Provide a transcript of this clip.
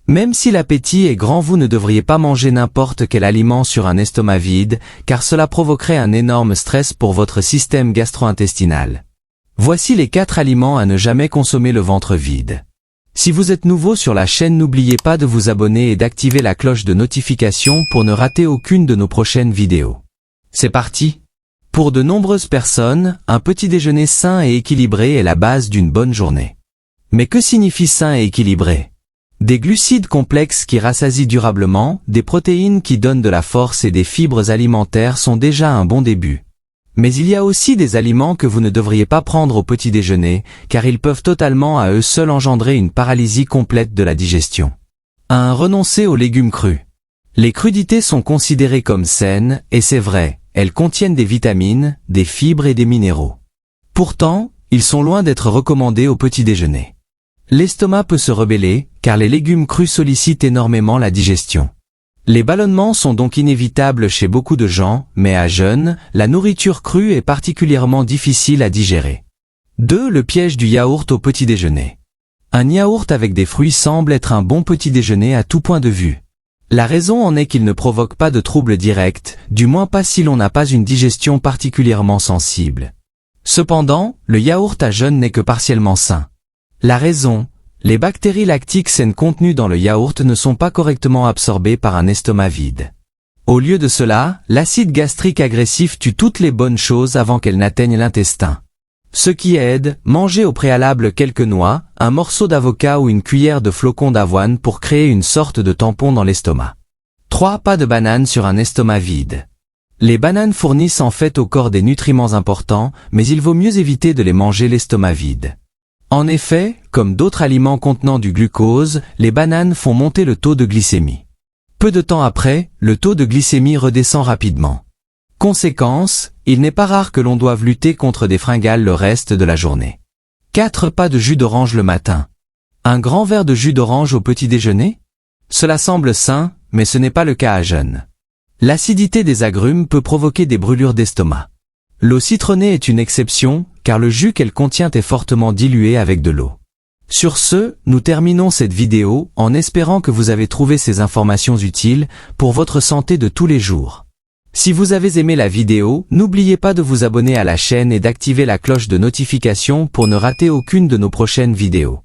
Même si l'appétit est grand, vous ne devriez pas manger n'importe quel aliment sur un estomac vide, car cela provoquerait un énorme stress pour votre système gastro-intestinal. Voici les 4 aliments à ne jamais consommer le ventre vide. Si vous êtes nouveau sur la chaîne, n'oubliez pas de vous abonner et d'activer la cloche de notification pour ne rater aucune de nos prochaines vidéos. C'est parti! Pour de nombreuses personnes, un petit déjeuner sain et équilibré est la base d'une bonne journée. Mais que signifie sain et équilibré? Des glucides complexes qui rassasient durablement, des protéines qui donnent de la force et des fibres alimentaires sont déjà un bon début. Mais il y a aussi des aliments que vous ne devriez pas prendre au petit déjeuner, car ils peuvent totalement à eux seuls engendrer une paralysie complète de la digestion. 1. Renoncer aux légumes crus. Les crudités sont considérées comme saines, et c'est vrai, elles contiennent des vitamines, des fibres et des minéraux. Pourtant, ils sont loin d'être recommandés au petit déjeuner. L'estomac peut se rebeller, car les légumes crus sollicitent énormément la digestion. Les ballonnements sont donc inévitables chez beaucoup de gens, mais à jeun, la nourriture crue est particulièrement difficile à digérer. 2. Le piège du yaourt au petit déjeuner. Un yaourt avec des fruits semble être un bon petit déjeuner à tout point de vue. La raison en est qu'il ne provoque pas de troubles directs, du moins pas si l'on n'a pas une digestion particulièrement sensible. Cependant, le yaourt à jeun n'est que partiellement sain. La raison, les bactéries lactiques saines contenues dans le yaourt ne sont pas correctement absorbées par un estomac vide. Au lieu de cela, l'acide gastrique agressif tue toutes les bonnes choses avant qu'elles n'atteignent l'intestin. Ce qui aide, manger au préalable quelques noix, un morceau d'avocat ou une cuillère de flocons d'avoine pour créer une sorte de tampon dans l'estomac. 3. Pas de bananes sur un estomac vide. Les bananes fournissent en fait au corps des nutriments importants, mais il vaut mieux éviter de les manger l'estomac vide. En effet, comme d'autres aliments contenant du glucose, les bananes font monter le taux de glycémie. Peu de temps après, le taux de glycémie redescend rapidement. Conséquence, il n'est pas rare que l'on doive lutter contre des fringales le reste de la journée. 4. Pas de jus d'orange le matin. Un grand verre de jus d'orange au petit déjeuner? Cela semble sain, mais ce n'est pas le cas à jeun. L'acidité des agrumes peut provoquer des brûlures d'estomac. L'eau citronnée est une exception, car le jus qu'elle contient est fortement dilué avec de l'eau. Sur ce, nous terminons cette vidéo en espérant que vous avez trouvé ces informations utiles pour votre santé de tous les jours. Si vous avez aimé la vidéo, n'oubliez pas de vous abonner à la chaîne et d'activer la cloche de notification pour ne rater aucune de nos prochaines vidéos.